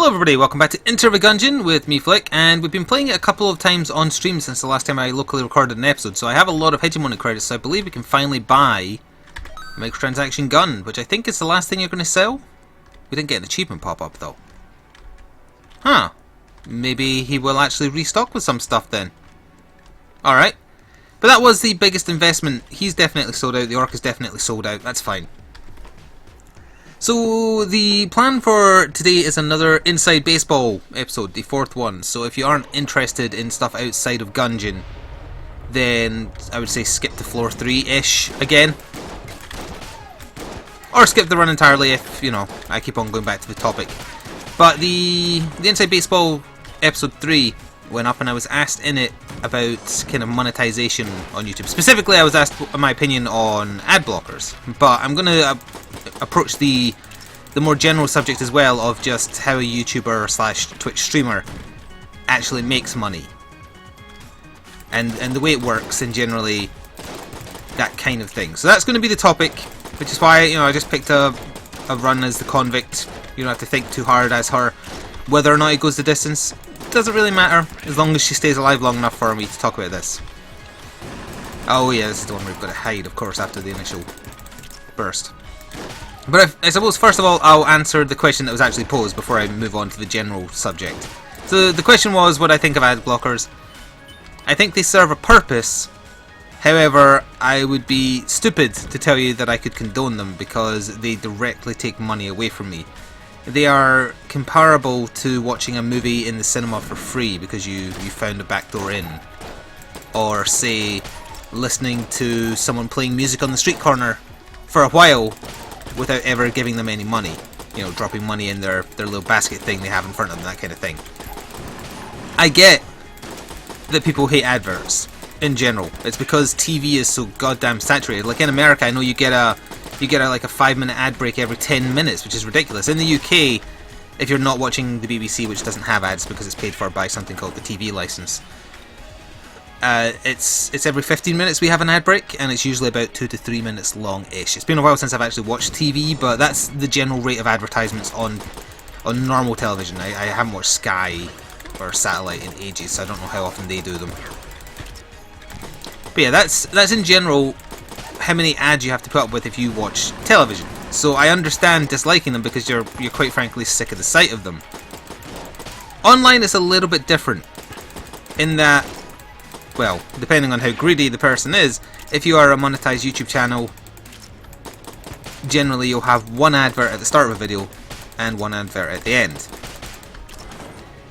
Hello everybody, welcome back to Gungeon with me Flick, and we've been playing it a couple of times on stream since the last time I locally recorded an episode, so I have a lot of hegemonic credits, so I believe we can finally buy a microtransaction gun, which I think is the last thing you're going to sell. We didn't get an achievement pop up though. Huh, maybe he will actually restock with some stuff then. Alright, but that was the biggest investment. He's definitely sold out, the orc is definitely sold out, that's fine. So the plan for today is another Inside Baseball episode, the fourth one. So if you aren't interested in stuff outside of Gungeon, then I would say skip to floor 3-ish again. Or skip the run entirely if, you know, I keep on going back to the topic. But the Inside Baseball episode 3 went up and I was asked in it about kind of monetization on YouTube. Specifically I was asked my opinion on ad blockers. But I'm going to approach the more general subject as well of just how a YouTuber slash Twitch streamer actually makes money. And the way it works and generally that kind of thing. So that's going to be the topic, which is why, you know, I just picked a run as the convict. You don't have to think too hard as her. Whether or not it goes the distance doesn't really matter, as long as she stays alive long enough for me to talk about this. Oh yeah, this is the one where we've got to hide, of course, after the initial burst. But I suppose first of all I'll answer the question that was actually posed before I move on to the general subject. So the question was what I think of ad blockers. I think they serve a purpose. However, I would be stupid to tell you that I could condone them because they directly take money away from me. They are comparable to watching a movie in the cinema for free because you found a backdoor in. Or say listening to someone playing music on the street corner for a while without ever giving them any money. You know, dropping money in their little basket thing they have in front of them, that kind of thing. I get that people hate adverts in general. It's because TV is so goddamn saturated. Like in America, I know you get like a 5-minute ad break every 10 minutes, which is ridiculous. In the UK, if you're not watching the BBC, which doesn't have ads because it's paid for by something called the TV license, it's every 15 minutes we have an ad break, and it's usually about 2 to 3 minutes long-ish. It's been a while since I've actually watched TV, but that's the general rate of advertisements on normal television. I haven't watched Sky or Satellite in ages, so I don't know how often they do them. But yeah, that's in general how many ads you have to put up with if you watch television. So I understand disliking them because you're quite frankly sick of the sight of them. Online is a little bit different in that, well, depending on how greedy the person is, if you are a monetized YouTube channel, generally you'll have one advert at the start of a video and one advert at the end.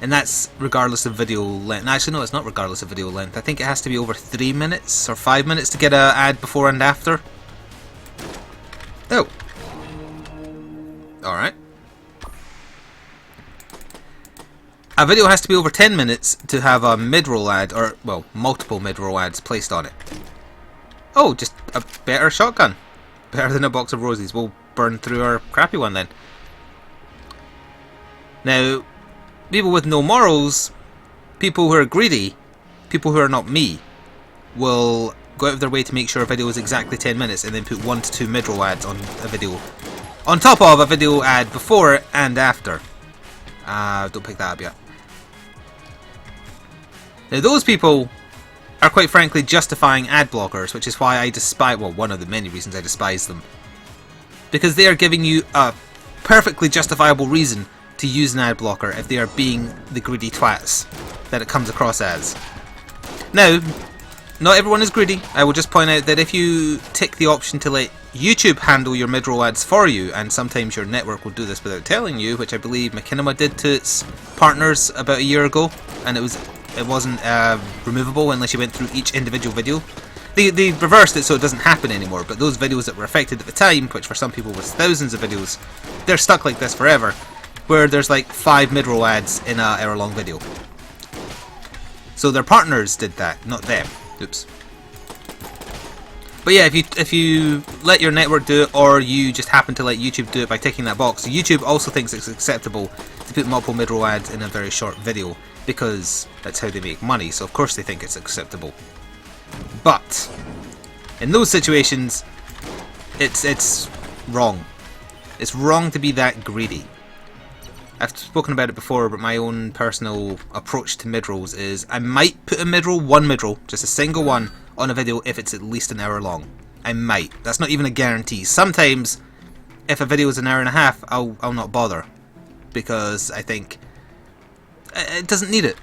And that's regardless of video length. Actually, no, it's not regardless of video length. I think it has to be over 3 minutes or 5 minutes to get an ad before and after. Oh. Alright. A video has to be over 10 minutes to have a mid-roll ad, or, well, multiple mid-roll ads placed on it. Oh, just a better shotgun. Better than a box of roses. We'll burn through our crappy one then. Now, people with no morals, people who are greedy, people who are not me, will go out of their way to make sure a video is exactly 10 minutes and then put 1 to 2 mid-roll ads on a video, on top of a video ad before and after. Don't pick that up yet. Now those people are quite frankly justifying ad blockers, which is why I despise, well, one of the many reasons I despise them. Because they are giving you a perfectly justifiable reason to use an ad blocker if they are being the greedy twats that it comes across as. Now, not everyone is greedy. I will just point out that if you tick the option to let YouTube handle your mid-roll ads for you, and sometimes your network will do this without telling you, which I believe Machinima did to its partners about a year ago, and it wasn't removable unless you went through each individual video. They reversed it so it doesn't happen anymore, but those videos that were affected at the time, which for some people was thousands of videos, they're stuck like this forever, where there's like 5 mid-roll ads in an hour-long video. So their partners did that, not them. Oops. But yeah, if you let your network do it, or you just happen to let YouTube do it by ticking that box, YouTube also thinks it's acceptable to put multiple mid-roll ads in a very short video, because that's how they make money, so of course they think it's acceptable. But in those situations, it's wrong. It's wrong to be that greedy. I've spoken about it before, but my own personal approach to mid-rolls is I might put a mid-roll, one mid-roll, just a single one, on a video if it's at least an hour long. I might. That's not even a guarantee. Sometimes, if a video is an hour and a half, I'll not bother. Because I think it doesn't need it.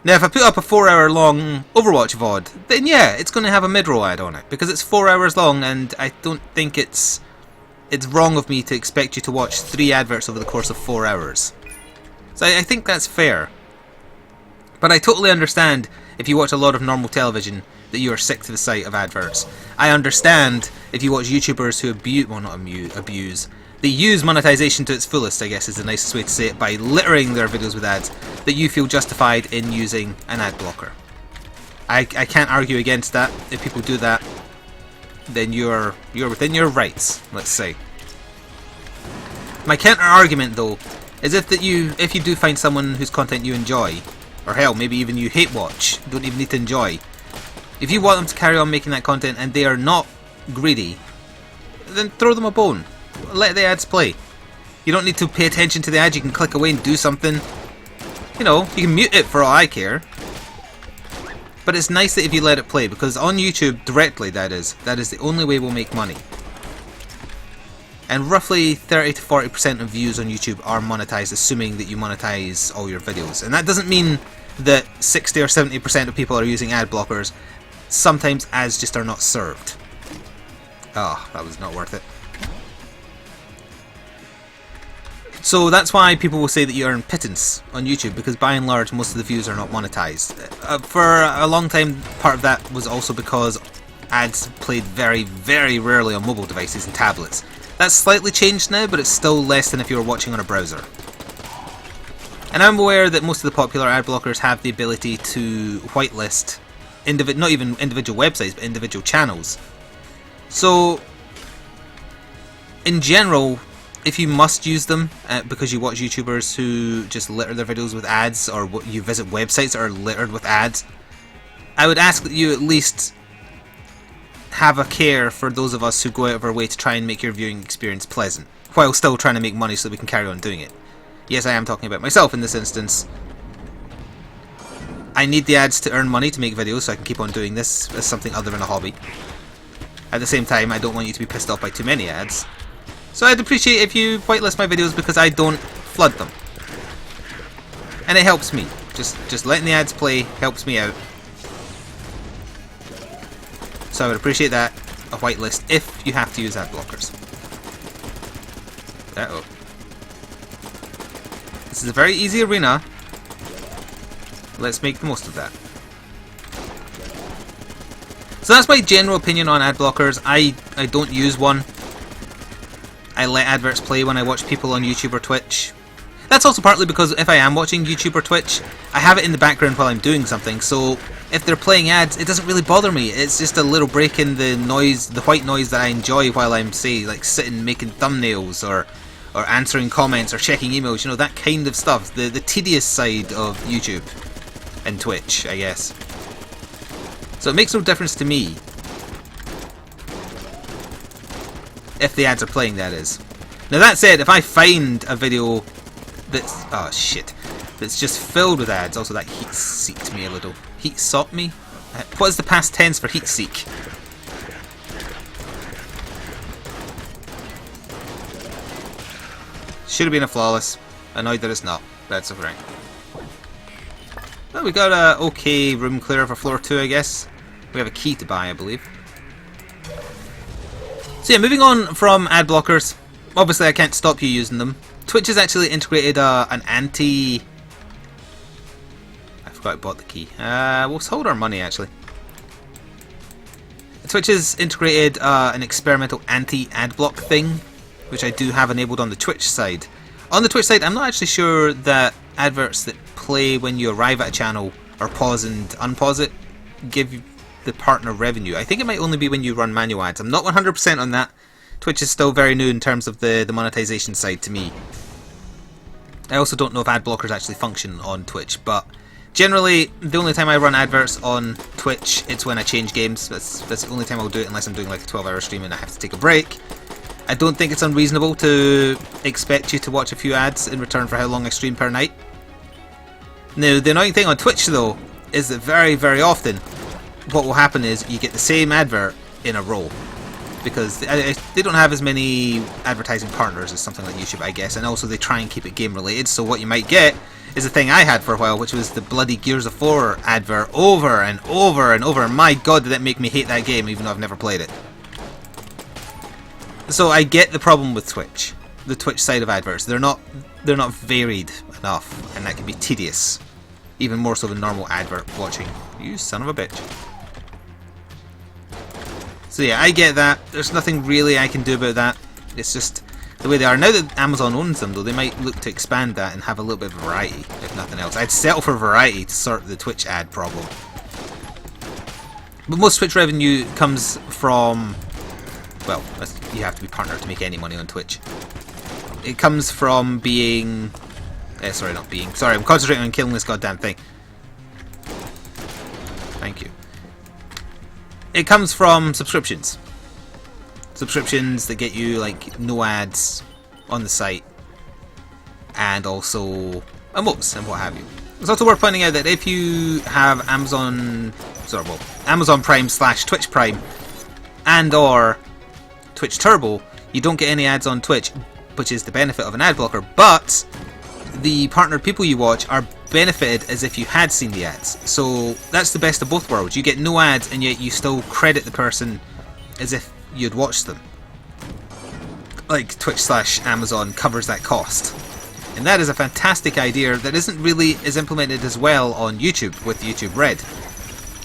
Now, if I put up a 4 hour long Overwatch VOD, then yeah, it's going to have a mid-roll ad on it. Because it's 4 hours long, and I don't think it's wrong of me to expect you to watch 3 adverts over the course of 4 hours. So I think that's fair. But I totally understand if you watch a lot of normal television that you are sick to the sight of adverts. I understand if you watch YouTubers who abuse. They use monetization to its fullest, I guess is the nicest way to say it, by littering their videos with ads, that you feel justified in using an ad blocker. I can't argue against that. If people do that, then you're within your rights, let's say. My counter argument though is if you do find someone whose content you enjoy, or hell, maybe even you hate watch, don't even need to enjoy, if you want them to carry on making that content and they are not greedy, then throw them a bone. Let the ads play. You don't need to pay attention to the ad, you can click away and do something. You know, you can mute it for all I care. But it's nice that if you let it play, because on YouTube, directly that is the only way we'll make money. And roughly 30 to 40% of views on YouTube are monetized, assuming that you monetize all your videos. And that doesn't mean that 60 or 70% of people are using ad blockers. Sometimes ads just are not served. Oh, that was not worth it. So that's why people will say that you earn pittance on YouTube, because by and large most of the views are not monetized. For a long time, part of that was also because ads played very, very rarely on mobile devices and tablets. That's slightly changed now, but it's still less than if you were watching on a browser. And I'm aware that most of the popular ad blockers have the ability to whitelist not even individual websites, but individual channels. So, in general, if you must use them because you watch YouTubers who just litter their videos with ads, or you visit websites that are littered with ads, I would ask that you at least have a care for those of us who go out of our way to try and make your viewing experience pleasant, while still trying to make money so that we can carry on doing it. Yes, I am talking about myself in this instance. I need the ads to earn money to make videos so I can keep on doing this as something other than a hobby. At the same time, I don't want you to be pissed off by too many ads. So I'd appreciate if you whitelist my videos, because I don't flood them. And it helps me. Just letting the ads play helps me out. So I would appreciate that, a whitelist, if you have to use ad blockers. Uh-oh. This is a very easy arena. Let's make the most of that. So that's my general opinion on ad blockers. I don't use one. I let adverts play when I watch people on YouTube or Twitch. That's also partly because if I am watching YouTube or Twitch, I have it in the background while I'm doing something, so if they're playing ads, it doesn't really bother me. It's just a little break in the noise, the white noise that I enjoy while I'm, say, like sitting making thumbnails or answering comments or checking emails, you know, that kind of stuff. The tedious side of YouTube and Twitch, I guess. So it makes no difference to me if the ads are playing, that is. Now that said, if I find a video that's, oh shit, that's just filled with ads, also that heat seeked me a little. Heat sought me? What is the past tense for heat seek? Should have been a flawless. Annoyed that it's not. That's alright. Well, we got a okay room clear for floor 2, I guess. We have a key to buy, I believe. So yeah, moving on from ad blockers. Obviously I can't stop you using them. Twitch has actually integrated an anti... I forgot I bought the key. We'll hold our money actually. Twitch has integrated an experimental anti-ad block thing, which I do have enabled on the Twitch side. On the Twitch side, I'm not actually sure that adverts that play when you arrive at a channel or pause and unpause it give the partner revenue. I think it might only be when you run manual ads. I'm not 100% on that. Twitch is still very new in terms of the monetization side to me. I also don't know if ad blockers actually function on Twitch, but generally the only time I run adverts on Twitch, it's when I change games. That's the only time I'll do it, unless I'm doing like a 12-hour stream and I have to take a break. I don't think it's unreasonable to expect you to watch a few ads in return for how long I stream per night. Now, the annoying thing on Twitch, though, is that very, very often what will happen is you get the same advert in a row. Because they don't have as many advertising partners as something like YouTube, I guess. And also they try and keep it game related. So what you might get is the thing I had for a while, which was the bloody Gears of War advert over and over and over. My god, did that make me hate that game, even though I've never played it. So I get the problem with Twitch, the Twitch side of adverts. They're not varied enough, and that can be tedious, even more so than normal advert watching. You son of a bitch. So yeah, I get that. There's nothing really I can do about that. It's just the way they are. Now that Amazon owns them, though, they might look to expand that and have a little bit of variety, if nothing else. I'd settle for variety to sort the Twitch ad problem. But most Twitch revenue comes from, well, you have to be partnered to make any money on Twitch. It comes from being... sorry, not being. Sorry, I'm concentrating on killing this goddamn thing. Thank you. It comes from subscriptions. Subscriptions that get you, like, no ads on the site. And also emotes and what have you. It's also worth pointing out that if you have Amazon Prime / Twitch Prime and or Twitch Turbo, you don't get any ads on Twitch, which is the benefit of an ad blocker, but the partnered people you watch are benefited as if you had seen the ads. So that's the best of both worlds. You get no ads and yet you still credit the person as if you'd watched them. Like Twitch / Amazon covers that cost. And that is a fantastic idea that isn't really as implemented as well on YouTube with YouTube Red.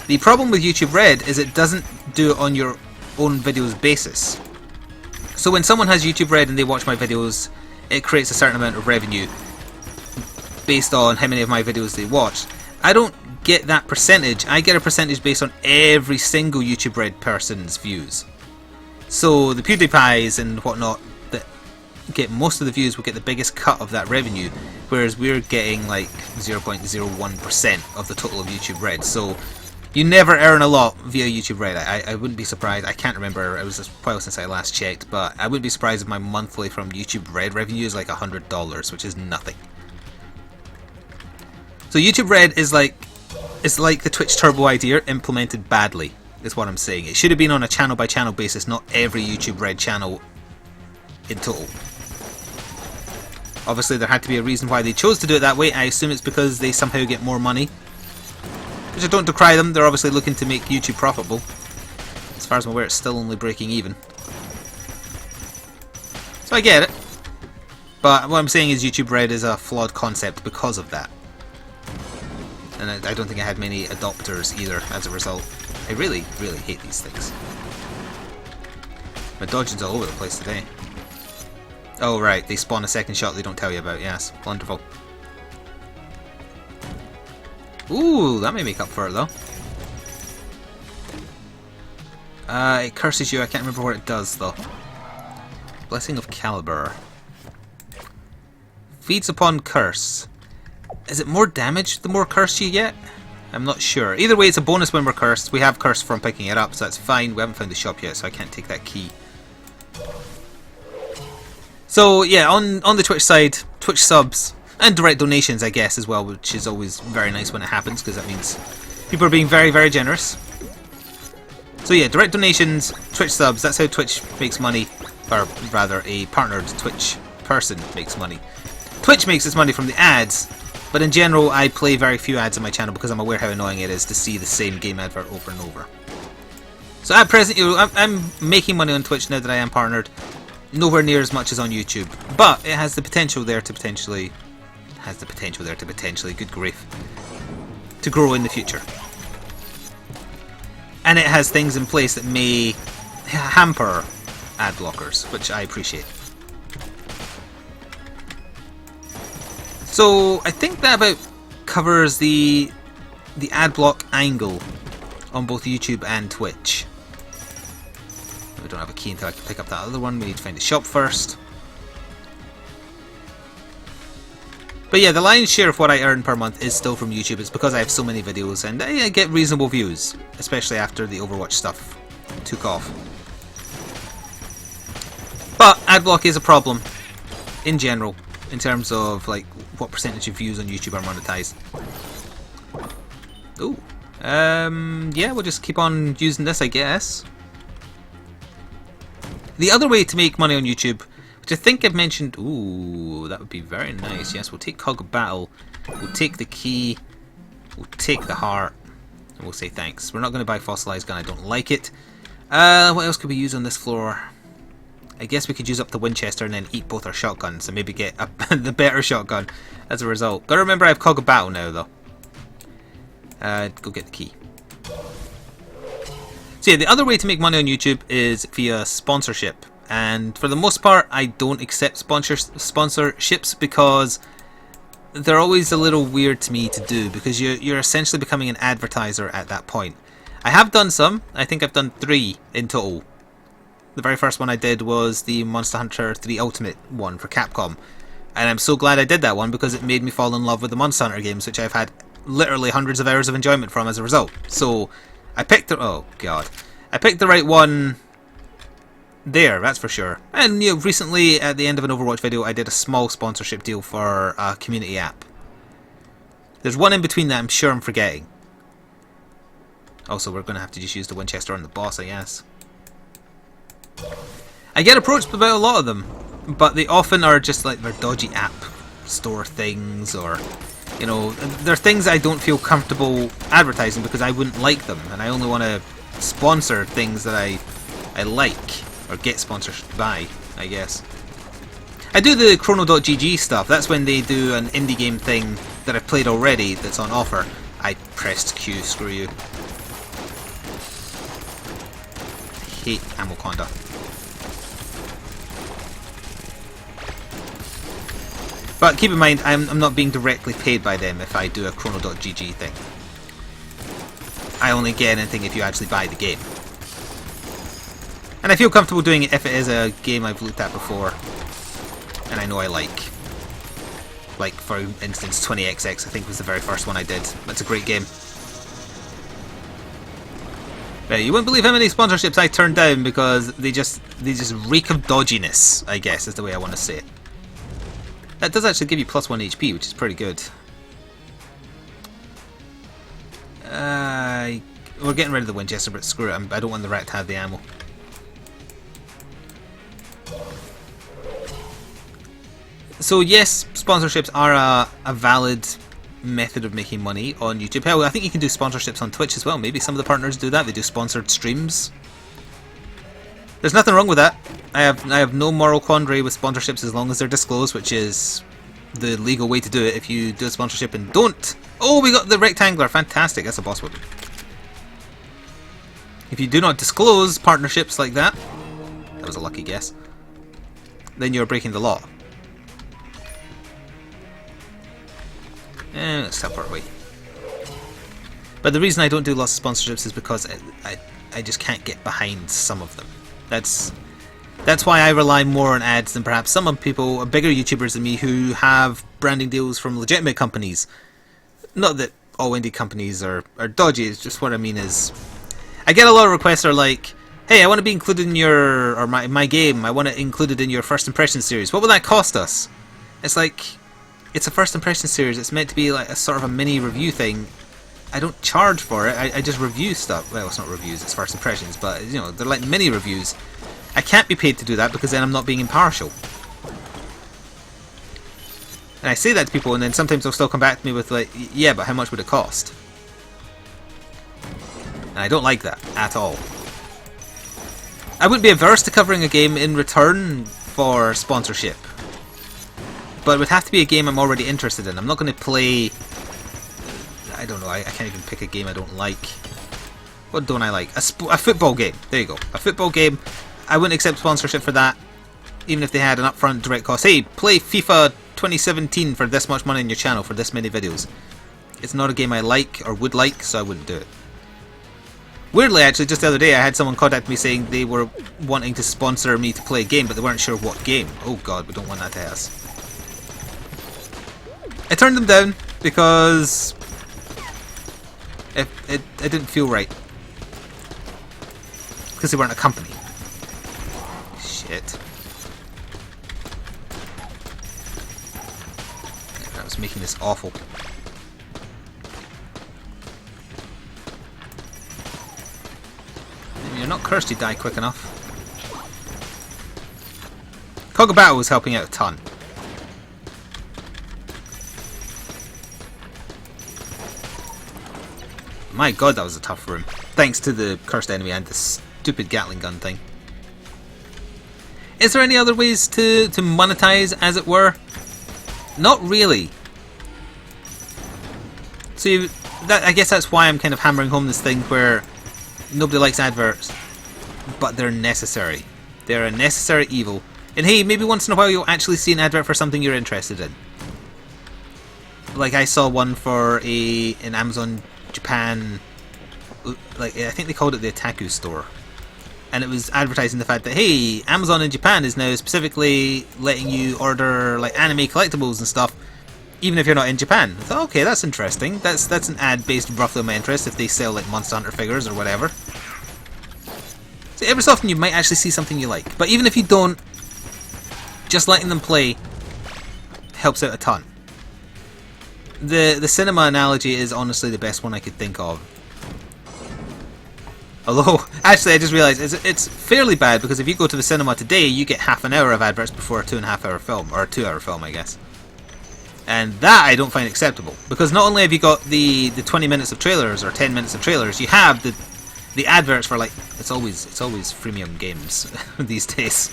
The problem with YouTube Red is it doesn't do it on your own videos basis. So when someone has YouTube Red and they watch my videos, it creates a certain amount of revenue based on how many of my videos they watched. I don't get that percentage. I get a percentage based on every single YouTube Red person's views. So the PewDiePies and whatnot that get most of the views will get the biggest cut of that revenue, whereas we're getting like 0.01% of the total of YouTube Red. So you never earn a lot via YouTube Red. I wouldn't be surprised. I can't remember. It was a while since I last checked, but I wouldn't be surprised if my monthly from YouTube Red revenue is like $100, which is nothing. So YouTube Red is like, it's like the Twitch Turbo idea implemented badly, is what I'm saying. It should have been on a channel by channel basis, not every YouTube Red channel in total. Obviously there had to be a reason why they chose to do it that way. I assume it's because they somehow get more money. Which I don't decry them, they're obviously looking to make YouTube profitable. As far as I'm aware, it's still only breaking even. So I get it. But what I'm saying is YouTube Red is a flawed concept because of that. And I don't think I had many adopters either as a result. I really, really hate these things. My dodging's all over the place today. Oh right, they spawn a second shot they don't tell you about, yes. Wonderful. Ooh, that may make up for it though. It curses you, I can't remember what it does though. Blessing of Caliber. Feeds upon curse. Is it more damage the more curse you get? I'm not sure. Either way, it's a bonus when we're cursed. We have curse from picking it up, so that's fine. We haven't found the shop yet, so I can't take that key. So yeah, on the Twitch side, Twitch subs and direct donations, I guess, as well, which is always very nice when it happens, because that means people are being very, very generous. So yeah, direct donations, Twitch subs, that's how Twitch makes money, or rather, a partnered Twitch person makes money. Twitch makes its money from the ads, but in general, I play very few ads on my channel because I'm aware how annoying it is to see the same game advert over and over. So at present, I'm making money on Twitch now that I am partnered. Nowhere near as much as on YouTube, but it has the potential there to potentially, good grief, to grow in the future. And it has things in place that may hamper ad blockers, which I appreciate. So I think that about covers the ad block angle on both YouTube and Twitch. We don't have a key until I can pick up that other one. We need to find the shop first. But yeah, the lion's share of what I earn per month is still from YouTube. It's because I have so many videos and I get reasonable views, especially after the Overwatch stuff took off. But adblock is a problem in general in terms of like what percentage of views on YouTube are monetized. Ooh. Yeah, we'll just keep on using this, I guess. The other way to make money on YouTube, which I think I've mentioned... Ooh, that would be very nice. Yes, we'll take Cog of Battle. We'll take the key. We'll take the heart. And we'll say thanks. We're not going to buy Fossilized Gun. I don't like it. What else could we use on this floor? I guess we could use up the Winchester and then eat both our shotguns and maybe get the better shotgun as a result. Gotta remember I have Cog of Battle now, though. Go get the key. So yeah, the other way to make money on YouTube is via sponsorship. And for the most part, I don't accept sponsorships because they're always a little weird to me to do, because you're essentially becoming an advertiser at that point. I have done some. I think I've done 3 in total. The very first one I did was the Monster Hunter 3 Ultimate one for Capcom. And I'm so glad I did that one because it made me fall in love with the Monster Hunter games, which I've had literally hundreds of hours of enjoyment from as a result. So I picked the... Oh god. I picked the right one there, that's for sure. And you know, recently at the end of an Overwatch video I did a small sponsorship deal for a community app. There's one in between that I'm sure I'm forgetting. Also, we're going to have to just use the Winchester on the boss, I guess. I get approached about a lot of them, but they often are just like they're dodgy app store things, or you know, they're things I don't feel comfortable advertising because I wouldn't like them, and I only want to sponsor things that I like or get sponsored by, I guess. I do the Chrono.gg stuff. That's when they do an indie game thing that I've played already that's on offer. I pressed Q, screw you. I hate Amoconda. But keep in mind, I'm not being directly paid by them if I do a Chrono.gg thing. I only get anything if you actually buy the game. And I feel comfortable doing it if it is a game I've looked at before and I know I like. Like, for instance, 20XX I think was the very first one I did. That's a great game. But you wouldn't believe how many sponsorships I turned down because they just reek of dodginess, I guess is the way I want to say it. That does actually give you +1 HP, which is pretty good. We're getting rid of the Winchester, but screw it, I don't want the rat to have the ammo. So yes, sponsorships are a valid method of making money on YouTube. Hell, I think you can do sponsorships on Twitch as well. Maybe some of the partners do that. They do sponsored streams. There's nothing wrong with that. I have no moral quandary with sponsorships as long as they're disclosed, which is the legal way to do it. If you do a sponsorship and don't... Oh, we got the rectangular. Fantastic. That's a boss weapon. If you do not disclose partnerships like that, that was a lucky guess, then you're breaking the law. Let's help our way. But the reason I don't do lots of sponsorships is because I just can't get behind some of them. That's why I rely more on ads than perhaps some people, bigger YouTubers than me, who have branding deals from legitimate companies. Not that all indie companies are dodgy, it's just what I mean is... I get a lot of requests that are like, hey, I want to be included in your... or my game, I want it included in your first impression series. What will that cost us? It's like... It's a first impression series, it's meant to be like a sort of a mini review thing. I don't charge for it, I just review stuff. Well, it's not reviews, it's first impressions, but you know, they're like mini reviews. I can't be paid to do that because then I'm not being impartial. And I say that to people and then sometimes they'll still come back to me with like, yeah, but how much would it cost? And I don't like that at all. I wouldn't be averse to covering a game in return for sponsorship. But it would have to be a game I'm already interested in. I'm not going to play... I don't know, I can't even pick a game I don't like. What don't I like? A football game. There you go. A football game. I wouldn't accept sponsorship for that, even if they had an upfront direct cost. Hey, play FIFA 2017 for this much money on your channel for this many videos. It's not a game I like or would like, so I wouldn't do it. Weirdly, actually, just the other day I had someone contact me saying they were wanting to sponsor me to play a game, but they weren't sure what game. Oh god, we don't want that to us. I turned them down because it didn't feel right. Because they weren't a company. Shit. keeps making this awful. If you're not cursed, you die quick enough. Cog of Battle was helping out a ton. My god, that was a tough room. Thanks to the cursed enemy and the stupid Gatling gun thing. Is there any other ways to monetize, as it were? Not really. So I guess that's why I'm kind of hammering home this thing where nobody likes adverts, but they're necessary. They're a necessary evil. And hey, maybe once in a while you'll actually see an advert for something you're interested in. Like I saw one for an Amazon Japan, like I think they called it the Otaku store. And it was advertising the fact that, hey, Amazon in Japan is now specifically letting you order like anime collectibles and stuff, even if you're not in Japan. I thought, okay, that's interesting. That's an ad based roughly on my interest if they sell like Monster Hunter figures or whatever. So every so often you might actually see something you like. But even if you don't, just letting them play helps out a ton. The cinema analogy is honestly the best one I could think of. Although, actually, I just realised it's fairly bad because if you go to the cinema today, you get half an hour of adverts before a 2.5 hour film, or a 2 hour film, I guess. And that I don't find acceptable because not only have you got the 20 minutes of trailers or 10 minutes of trailers, you have the adverts for like it's always freemium games these days,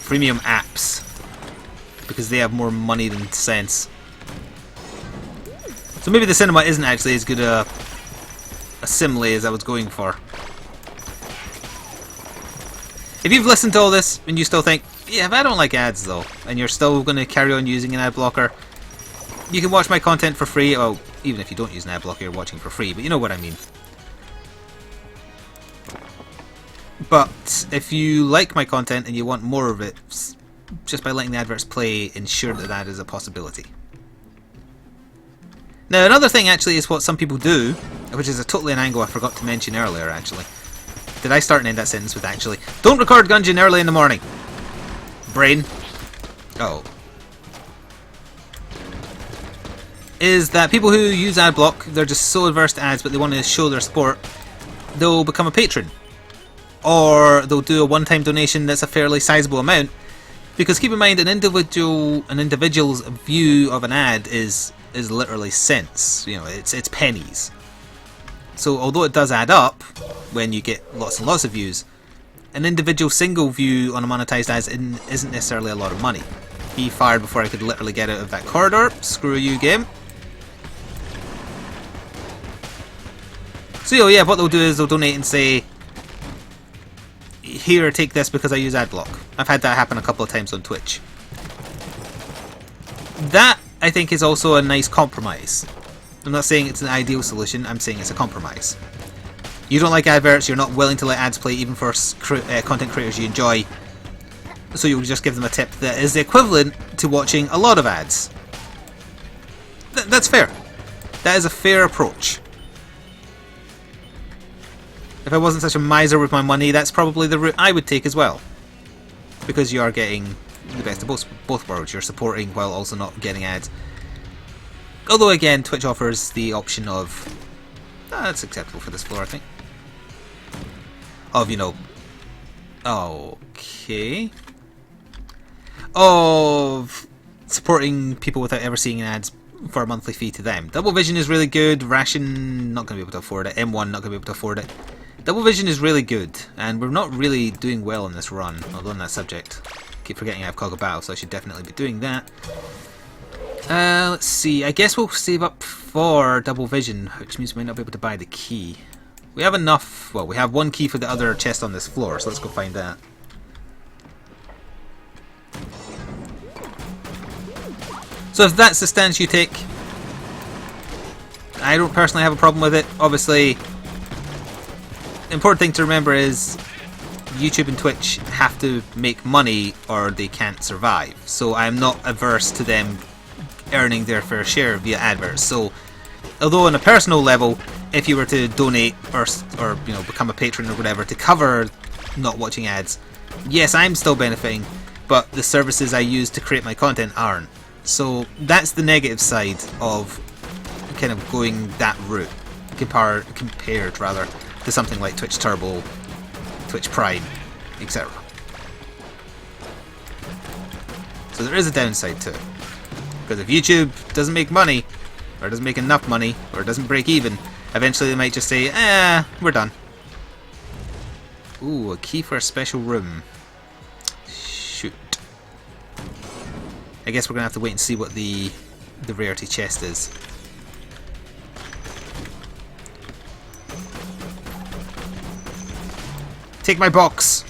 freemium apps, because they have more money than sense. So maybe the cinema isn't actually as good a simile as I was going for. If you've listened to all this and you still think, yeah, but I don't like ads though, and you're still going to carry on using an ad blocker, you can watch my content for free. Well, even if you don't use an ad blocker, you're watching for free, but you know what I mean. But if you like my content and you want more of it, just by letting the adverts play, ensure that that is a possibility. Now, another thing actually is what some people do, which is totally an angle I forgot to mention earlier, actually. Did I start and end that sentence with actually? Don't record Gungeon early in the morning. Brain. Oh. Is that people who use adblock, they're just so averse to ads, but they want to show their support, they'll become a patron. Or they'll do a one-time donation that's a fairly sizable amount. Because keep in mind, an individual's view of an ad is literally cents. You know, it's pennies. So although it does add up when you get lots and lots of views, an individual single view on a monetized ad isn't necessarily a lot of money. He fired before I could literally get out of that corridor. Screw you, game. So yeah, what they'll do is they'll donate and say, here, take this because I use adblock. I've had that happen a couple of times on Twitch. That, I think, is also a nice compromise. I'm not saying it's an ideal solution, I'm saying it's a compromise. You don't like adverts, you're not willing to let ads play even for content creators you enjoy, so you'll just give them a tip that is the equivalent to watching a lot of ads. That's fair. That is a fair approach. If I wasn't such a miser with my money, that's probably the route I would take as well. Because you are getting the best of both worlds. You're supporting while also not getting ads. Although again, Twitch offers the option of... that's acceptable for this floor, I think. Of, you know... okay... of supporting people without ever seeing ads for a monthly fee to them. Double Vision is really good. Ration, not going to be able to afford it. M1, not going to be able to afford it. Double Vision is really good, and we're not really doing well in this run, although on that subject. Keep forgetting I have Cog of Battle, so I should definitely be doing that. Let's see, I guess we'll save up for Double Vision, which means we might not be able to buy the key. We have enough, well, we have one key for the other chest on this floor, so let's go find that. So if that's the stance you take, I don't personally have a problem with it. Obviously, the important thing to remember is YouTube and Twitch have to make money or they can't survive. So I'm not averse to them earning their fair share via adverts. So although on a personal level, if you were to donate or you know, become a patron or whatever to cover not watching ads, yes, I'm still benefiting, but the services I use to create my content aren't. So that's the negative side of kind of going that route, compared rather to something like Twitch Turbo, Twitch Prime, etc. So there is a downside to it. Because if YouTube doesn't make money, or doesn't make enough money, or doesn't break even, eventually they might just say, we're done. Ooh, a key for a special room. Shoot. I guess we're going to have to wait and see what the rarity chest is. Take my box!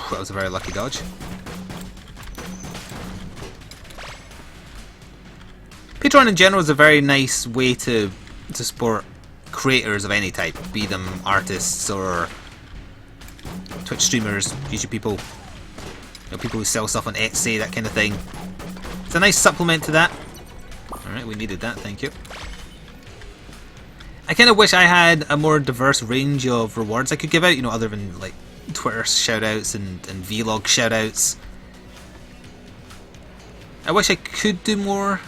That was a very lucky dodge. Patreon in general is a very nice way to support creators of any type, be them artists or Twitch streamers, YouTube people, you know, people who sell stuff on Etsy, that kind of thing. It's a nice supplement to that. Alright, we needed that, thank you. I kind of wish I had a more diverse range of rewards I could give out, you know, other than like Twitter shoutouts and vlog shoutouts. I wish I could do more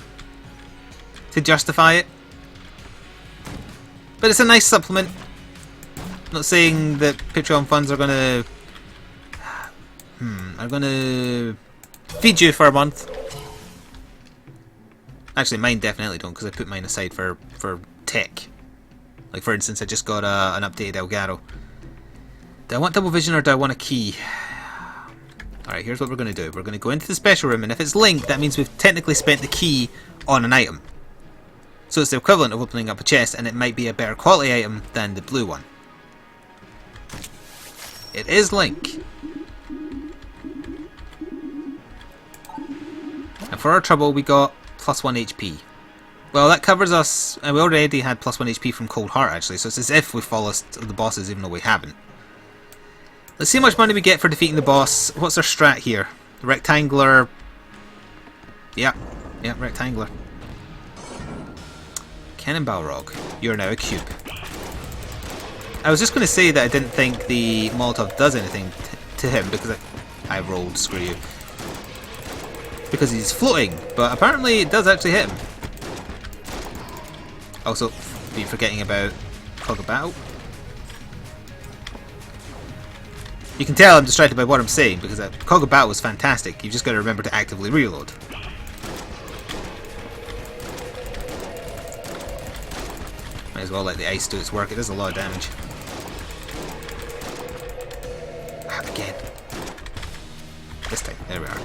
to justify it, but it's a nice supplement. I'm not saying that Patreon funds are gonna feed you for a month. Actually, mine definitely don't, because I put mine aside for tech. Like for instance, I just got an updated Elgato. Do I want double vision or do I want a key? Alright, here's what we're going to do. We're going to go into the special room, and if it's linked, that means we've technically spent the key on an item. So it's the equivalent of opening up a chest, and it might be a better quality item than the blue one. It is Link. And for our trouble, we got +1 HP. Well, that covers us, and we already had +1 HP from Cold Heart, actually, so it's as if we followed the bosses, even though we haven't. Let's see how much money we get for defeating the boss. What's our strat here? The rectangular... Yeah, rectangular. Cannon Balrog, you're now a cube. I was just going to say that I didn't think the Molotov does anything to him, because I rolled, screw you. Because he's floating, but apparently it does actually hit him. Also, be forgetting about Cog of Battle. You can tell I'm distracted by what I'm saying, because Cog of Battle was fantastic. You've just got to remember to actively reload. Might as well let the ice do its work. It does a lot of damage. Again. This time. There we are.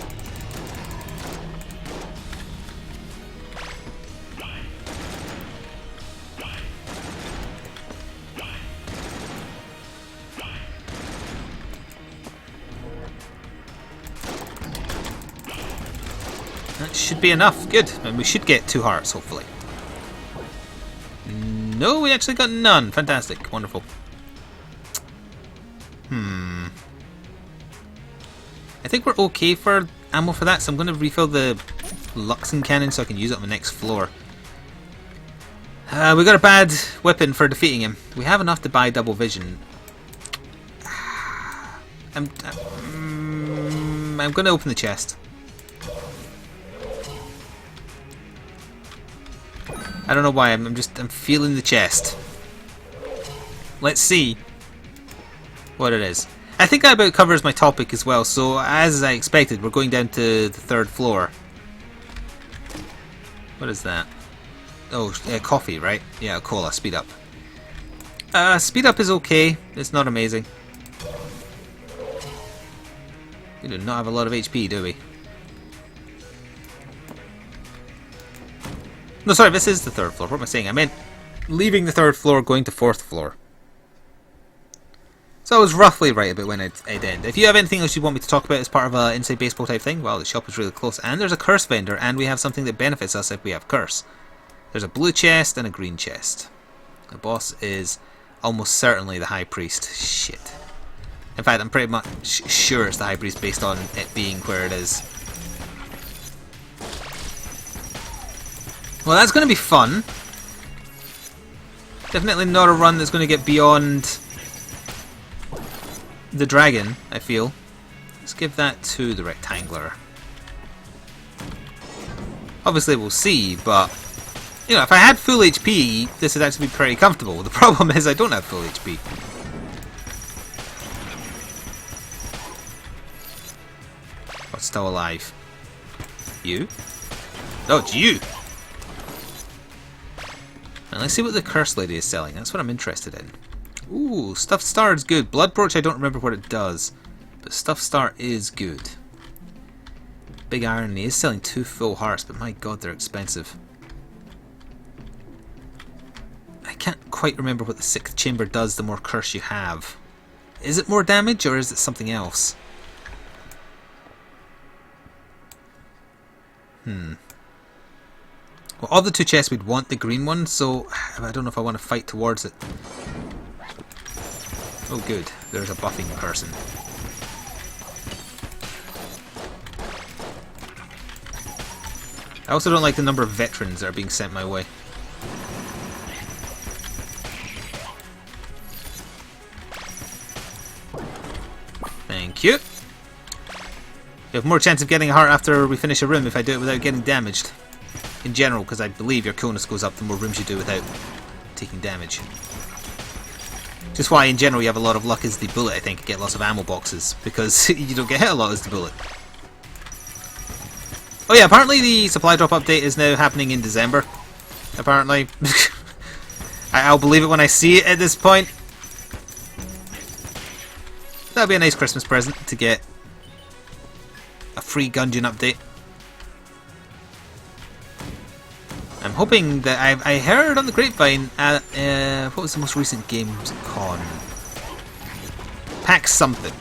That should be enough. Good. And we should get 2 hearts, hopefully. No, we actually got none. Fantastic. Wonderful. I think we're okay for ammo for that, so I'm going to refill the Luxon cannon so I can use it on the next floor. We got a bad weapon for defeating him. We have enough to buy double vision. I'm going to open the chest. I don't know why, I'm feeling the chest. Let's see what it is. I think that about covers my topic as well, so as I expected, we're going down to the 3rd floor. What is that? Oh, coffee, right? Yeah, cola, speed up. Speed up is okay, it's not amazing. We do not have a lot of HP, do we? No, sorry, this is the 3rd floor. What am I saying? I meant leaving the 3rd floor, going to 4th floor. So I was roughly right about when I'd end. If you have anything else you want me to talk about as part of an Inside Baseball type thing, well, the shop is really close. And there's a curse vendor, and we have something that benefits us if we have curse. There's a blue chest and a green chest. The boss is almost certainly the High Priest. Shit. In fact, I'm pretty much sure it's the High Priest based on it being where it is. Well, that's going to be fun. Definitely not a run that's going to get beyond the dragon, I feel. Let's give that to the rectangler. Obviously we'll see, but you know, if I had full HP, this would actually be pretty comfortable. The problem is I don't have full HP. What's still alive? You? Oh, it's you! And let's see what the Curse Lady is selling. That's what I'm interested in. Ooh, Stuffed Star is good. Blood Brooch, I don't remember what it does. But Stuffed Star is good. Big irony is selling 2 full hearts, but my god, they're expensive. I can't quite remember what the 6th chamber does the more curse you have. Is it more damage, or is it something else? Well, of the 2 chests, we'd want the green one, so I don't know if I want to fight towards it. Oh good, there's a buffing person. I also don't like the number of veterans that are being sent my way. Thank you. You have more chance of getting a heart after we finish a room if I do it without getting damaged. In general, because I believe your coolness goes up the more rooms you do without taking damage. Just why in general you have a lot of luck as the bullet, I think, and get lots of ammo boxes, because you don't get hit a lot as the bullet. Oh yeah, apparently the supply drop update is now happening in December. Apparently. I'll believe it when I see it at this point. That'll be a nice Christmas present to get a free Gungeon update. I'm hoping that I heard on the grapevine at what was the most recent Games Con? PAX something.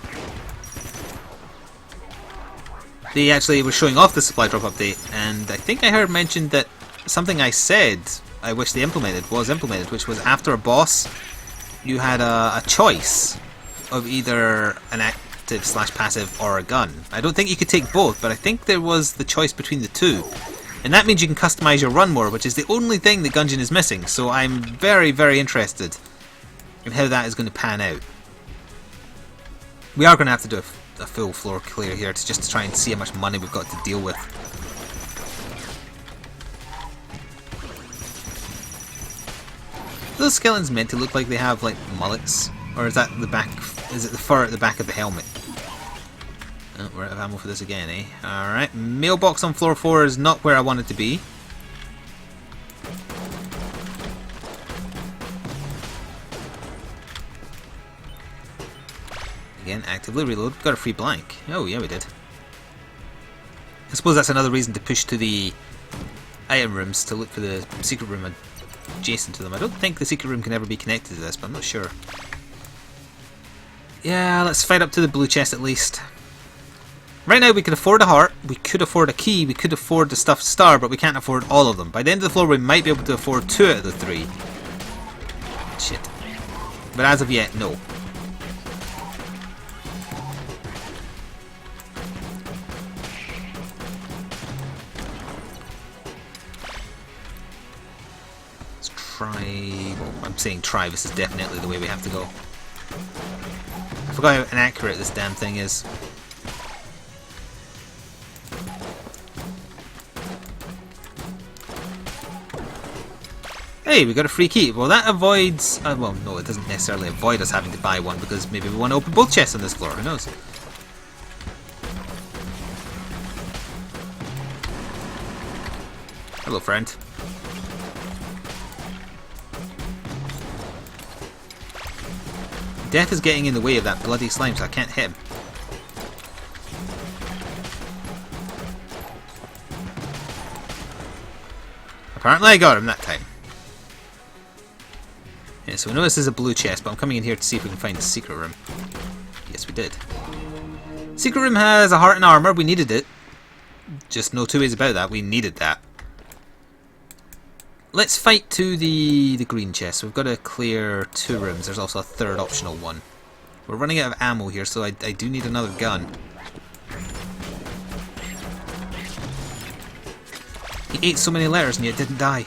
They actually were showing off the supply drop update, and I think I heard mentioned that something I said I wish they implemented was implemented, which was after a boss you had a choice of either an active / passive or a gun. I don't think you could take both, but I think there was the choice between the two. And that means you can customize your run more, which is the only thing that Gungeon is missing. So I'm very, very interested in how that is going to pan out. We are going to have to do a full floor clear here to just try and see how much money we've got to deal with. Those skeletons meant to look like they have like mullets, or is that the back? Is it the fur at the back of the helmet? Oh, we're out of ammo for this again, eh? Alright, mailbox on floor 4 is not where I want it to be. Again, actively reload. Got a free blank. Oh, yeah, we did. I suppose that's another reason to push to the item rooms to look for the secret room adjacent to them. I don't think the secret room can ever be connected to this, but I'm not sure. Yeah, let's fight up to the blue chest at least. Right now we could afford a heart, we could afford a key, we could afford the stuffed star, but we can't afford all of them. By the end of the floor we might be able to afford 2 out of the 3. Shit. But as of yet, no. Let's try... Well, I'm saying try, this is definitely the way we have to go. I forgot how inaccurate this damn thing is. Hey, we got a free key. Well, that avoids... well, no, it doesn't necessarily avoid us having to buy one, because maybe we want to open both chests on this floor. Who knows? Hello, friend. Death is getting in the way of that bloody slime, so I can't hit him. Apparently I got him that time. Yeah, so we know this is a blue chest, but I'm coming in here to see if we can find the secret room. Yes, we did. Secret room has a heart and armor. We needed it. Just no two ways about that. We needed that. Let's fight to the green chest. We've got to clear 2 rooms. There's also a 3rd optional one. We're running out of ammo here, so I do need another gun. He ate so many letters and yet didn't die.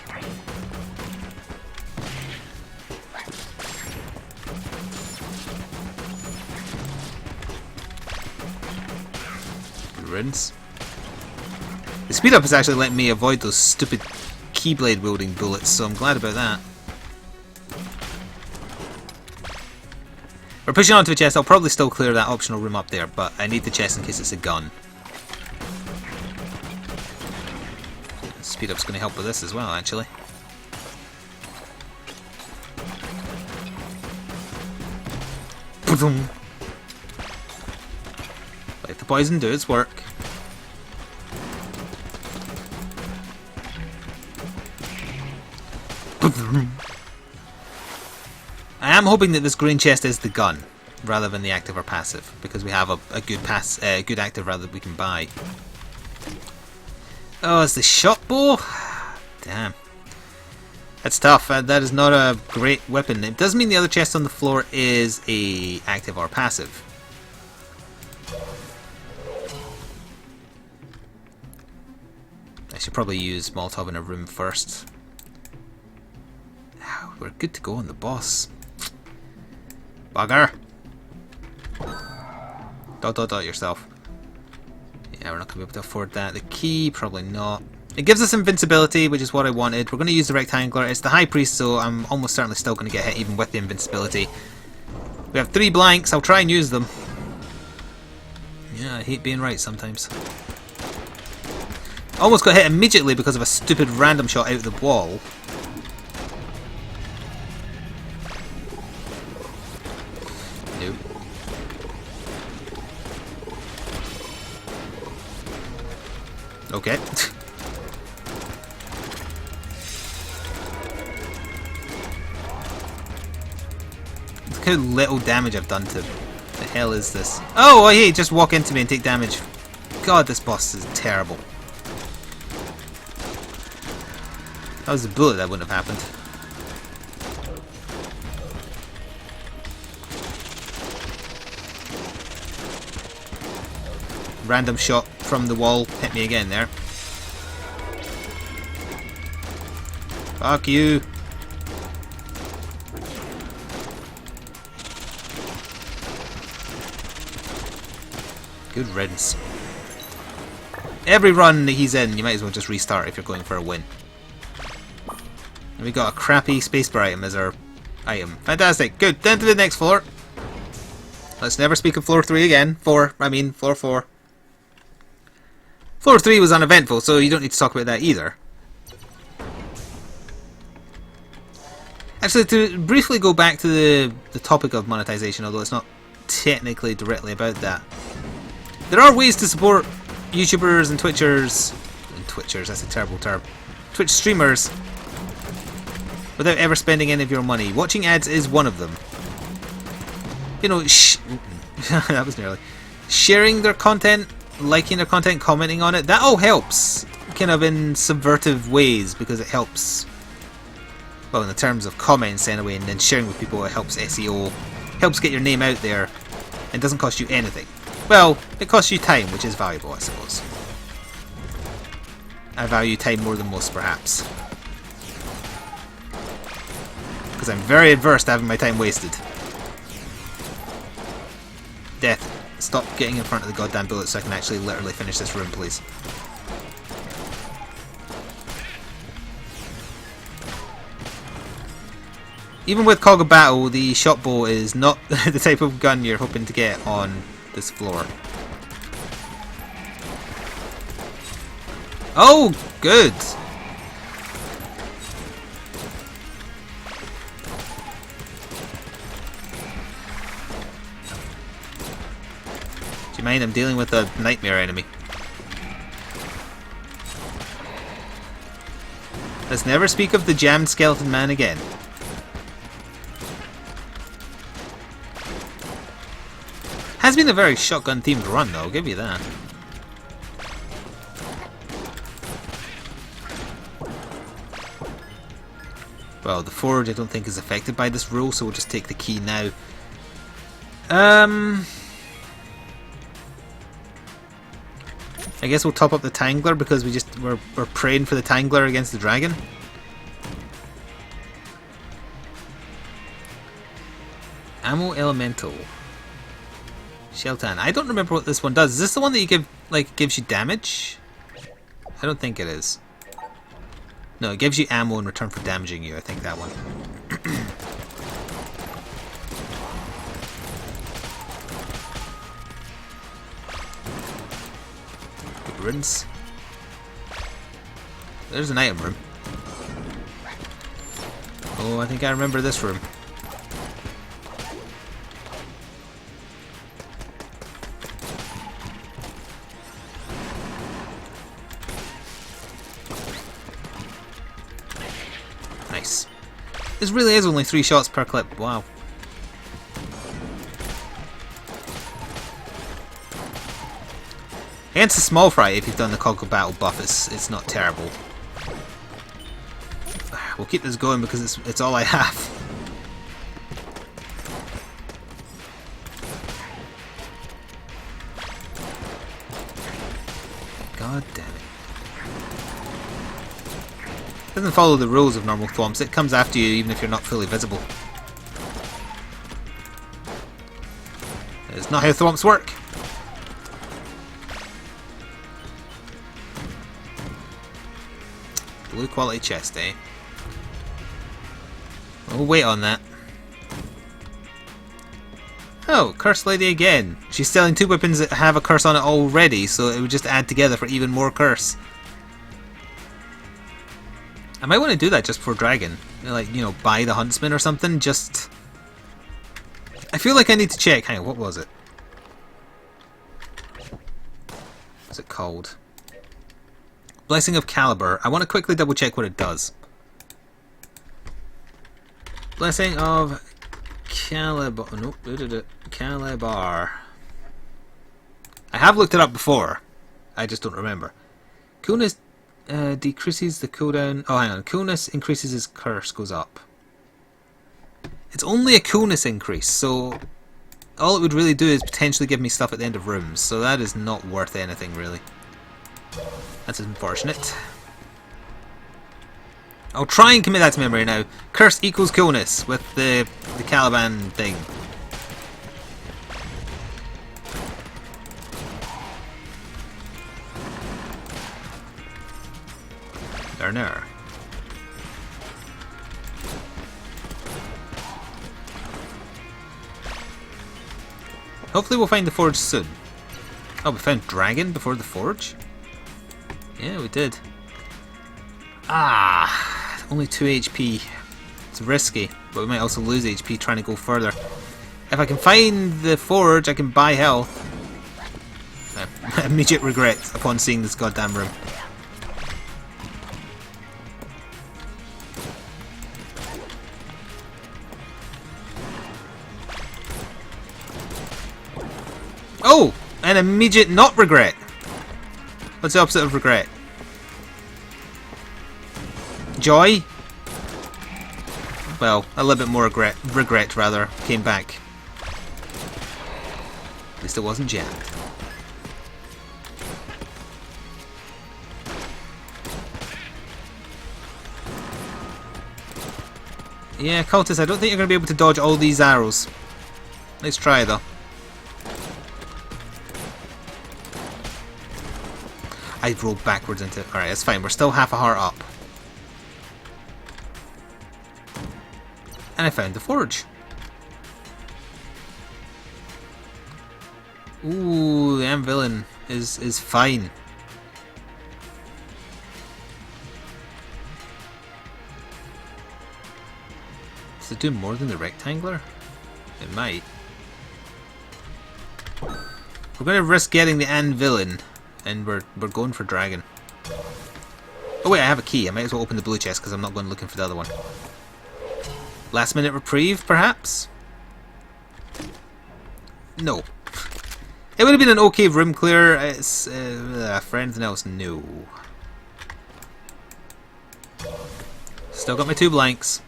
Good riddance. The speed up is actually letting me avoid those stupid keyblade wielding bullets, so I'm glad about that. We're pushing on to a chest. I'll probably still clear that optional room up there, but I need the chest in case it's a gun. Speed up's going to help with this as well, actually. Let the poison do its work. I am hoping that this green chest is the gun rather than the active or passive, because we have a good active rather that we can buy. Oh, it's the shot bow? Damn. That's tough. That is not a great weapon. It does mean the other chest on the floor is a active or passive. I should probably use Molotov in a room first. We're good to go on the boss. Bugger! Dot yourself. Yeah, we're not going to be able to afford that. The key, probably not. It gives us invincibility, which is what I wanted. We're going to use the rectangular. It's the High Priest, so I'm almost certainly still going to get hit even with the invincibility. We have 3 blanks. I'll try and use them. Yeah, I hate being right sometimes. Almost got hit immediately because of a stupid random shot out of the wall. Nope. Okay. Look how little damage I've done to him. The hell is this? Oh, hey, just walk into me and take damage. God, this boss is terrible. That was a bullet, that wouldn't have happened. Random shot from the wall hit me again there. Fuck you. Good riddance. Every run that he's in, you might as well just restart if you're going for a win. And we got a crappy spacebar item as our item. Fantastic. Good. Then to the next floor. Let's never speak of floor 3 again. Floor 4. Floor 3 was uneventful, so you don't need to talk about that either. Actually, to briefly go back to the topic of monetization, although it's not technically directly about that. There are ways to support YouTubers and Twitchers, that's a terrible term, Twitch streamers, without ever spending any of your money. Watching ads is one of them. You know, that was nearly. Sharing their content, liking their content, commenting on it, that all helps, kind of in subversive ways, because it helps, well, in the terms of comments anyway, and then sharing with people, it helps SEO, helps get your name out there, and doesn't cost you anything. Well, it costs you time, which is valuable, I suppose. I value time more than most, perhaps. Because I'm very adverse to having my time wasted. Death, stop getting in front of the goddamn bullet so I can actually literally finish this room, please. Even with Cog of Battle, the shot bow is not the type of gun you're hoping to get on this floor. Oh, good! Do you mind? I'm dealing with a nightmare enemy. Let's never speak of the jammed skeleton man again. Has been a very shotgun themed run though, I'll give you that. Well, the forge I don't think is affected by this rule, so we'll just take the key now. I guess we'll top up the Tangler because we're praying for the Tangler against the dragon. Ammo Elemental. Sheltan. I don't remember what this one does. Is this the one that you give, like, gives you damage? I don't think it is. No, it gives you ammo in return for damaging you. I think that one. Good riddance. There's an item room. Oh, I think I remember this room. Nice. This really is only 3 shots per clip. Wow. Against a small fry, if you've done the Cog of Battle buff, it's not terrible. We'll keep this going because it's all I have. God damn it. It doesn't follow the rules of normal thwomps. It comes after you even if you're not fully visible. It's not how thwomps work. Blue quality chest, eh? We'll wait on that. Oh, Curse Lady again. She's selling 2 weapons that have a curse on it already, so it would just add together for even more curse. I might want to do that just for Dragon. Like, you know, buy the Huntsman or something, just... I feel like I need to check. Hang on, what was it? What's it called? Blessing of Caliber. I want to quickly double check what it does. Blessing of Caliber. Nope. Caliber. I have looked it up before. I just don't remember. Coolness decreases the cooldown. Oh, hang on. Coolness increases as curse goes up. It's only a coolness increase, so all it would really do is potentially give me stuff at the end of rooms. So that is not worth anything, really. That's unfortunate. I'll try and commit that to memory now. Curse equals coolness with the Caliban thing. There. Hopefully we'll find the forge soon. Oh, we found Dragon before the forge? Yeah, we did. Ah, only 2 HP. It's risky, but we might also lose HP trying to go further. If I can find the forge, I can buy health. Immediate regret upon seeing this goddamn room. Oh! An immediate not regret! What's the opposite of regret? Joy? Well, a little bit more regret rather, came back. At least it wasn't jammed. Yeah, cultists, I don't think you're going to be able to dodge all these arrows. Let's try though. I rolled backwards into it. Alright, that's fine. We're still half a heart up. And I found the forge. Ooh, the Villain is fine. Does it do more than the rectangler? It might. We're going to risk getting the Villain. And we're going for Dragon. Oh wait, I have a key. I might as well open the blue chest because I'm not going looking for the other one. Last minute reprieve, perhaps? No. It would have been an okay room clear. It's for anything else, no. Still got my 2 blanks.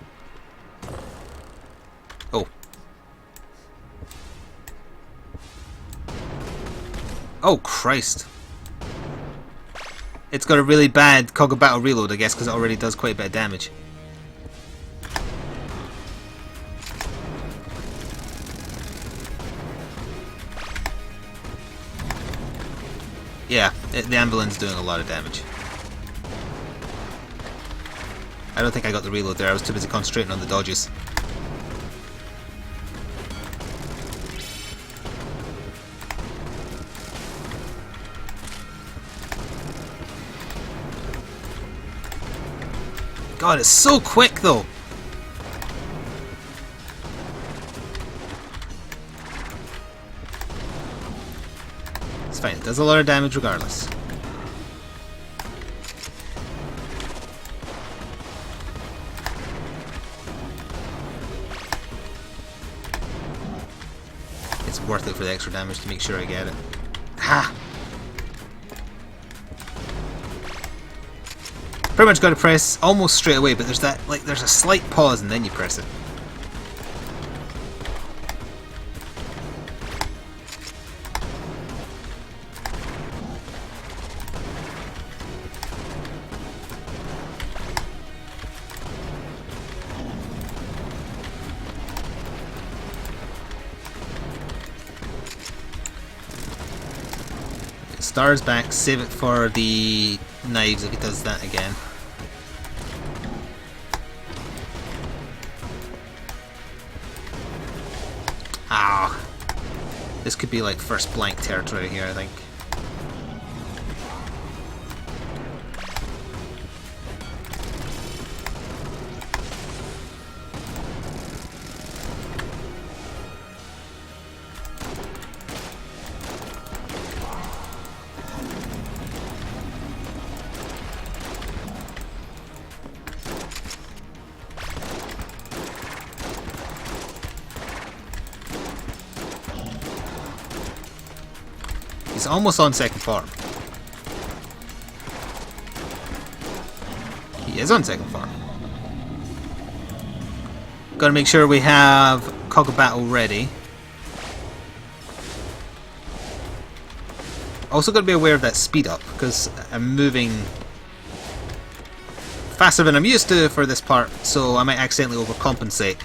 Oh. Oh Christ. It's got a really bad Cog of Battle reload, I guess, because it already does quite a bit of damage. Yeah, the ambulance doing a lot of damage. I don't think I got the reload there, I was too busy concentrating on the dodges. God, it's so quick though! It's fine, it does a lot of damage regardless. It's worth it for the extra damage to make sure I get it. Ha! Pretty much got to press almost straight away, but there's that, like, there's a slight pause and then you press it. Star's back, save it for the knives if he does that again. Ah, this could be like first blank territory here, I think. He's almost on second farm. He is on second farm. Gotta make sure we have Cog of Battle ready. Also gotta be aware of that speed up, because I'm moving faster than I'm used to for this part, so I might accidentally overcompensate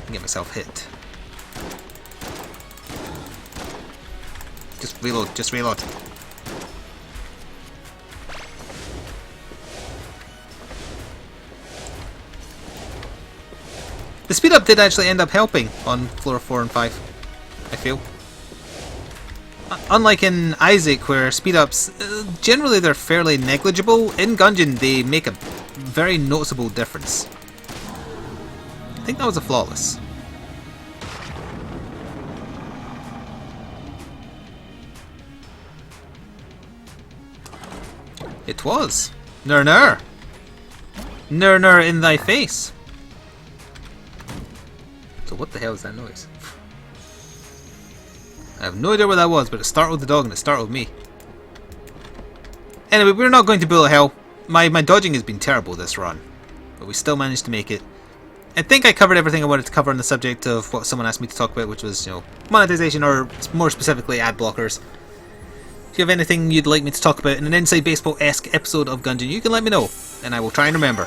and get myself hit. Just reload, just reload. The speed up did actually end up helping on floor 4 and 5, I feel. Unlike in Isaac, where speed ups, generally they're fairly negligible, in Gungeon they make a very noticeable difference. I think that was a flawless. It was. Nur nur. Nur nur in thy face. So what the hell is that noise? I have no idea what that was, but it startled the dog and it startled me. Anyway, we're not going to bullet hell. My dodging has been terrible this run, but we still managed to make it. I think I covered everything I wanted to cover on the subject of what someone asked me to talk about, which was, you know, monetization, or more specifically ad blockers. If you have anything you'd like me to talk about in an Inside Baseball-esque episode of Gungeon, you can let me know, and I will try and remember.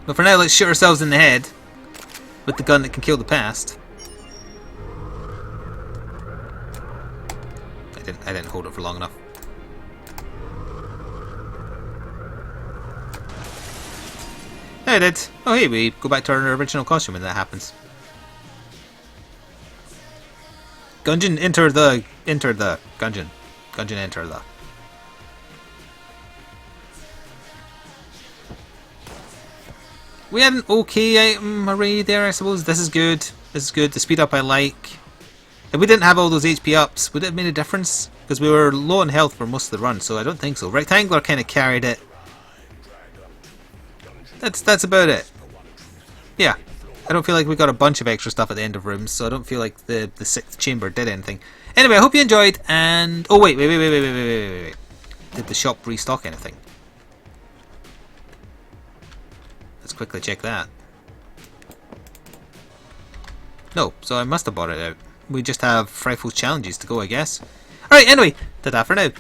But for now, let's shoot ourselves in the head with the gun that can kill the past. I didn't hold it for long enough. I did. Oh hey, we go back to our original costume when that happens. Gungeon, enter the Gungeon. Gungeon, enter the. We had an okay item array there, I suppose. This is good. This is good. The speed up I like. If we didn't have all those HP ups, would it have made a difference? Because we were low on health for most of the run, so I don't think so. Rectangular kind of carried it. That's about it. Yeah. I don't feel like we got a bunch of extra stuff at the end of rooms, so I don't feel like the 6th chamber did anything. Anyway, I hope you enjoyed, and... Oh, wait. Did the shop restock anything? Let's quickly check that. No, so I must have bought it out. We just have Frightful's challenges to go, I guess. Alright, anyway, ta-ta for now.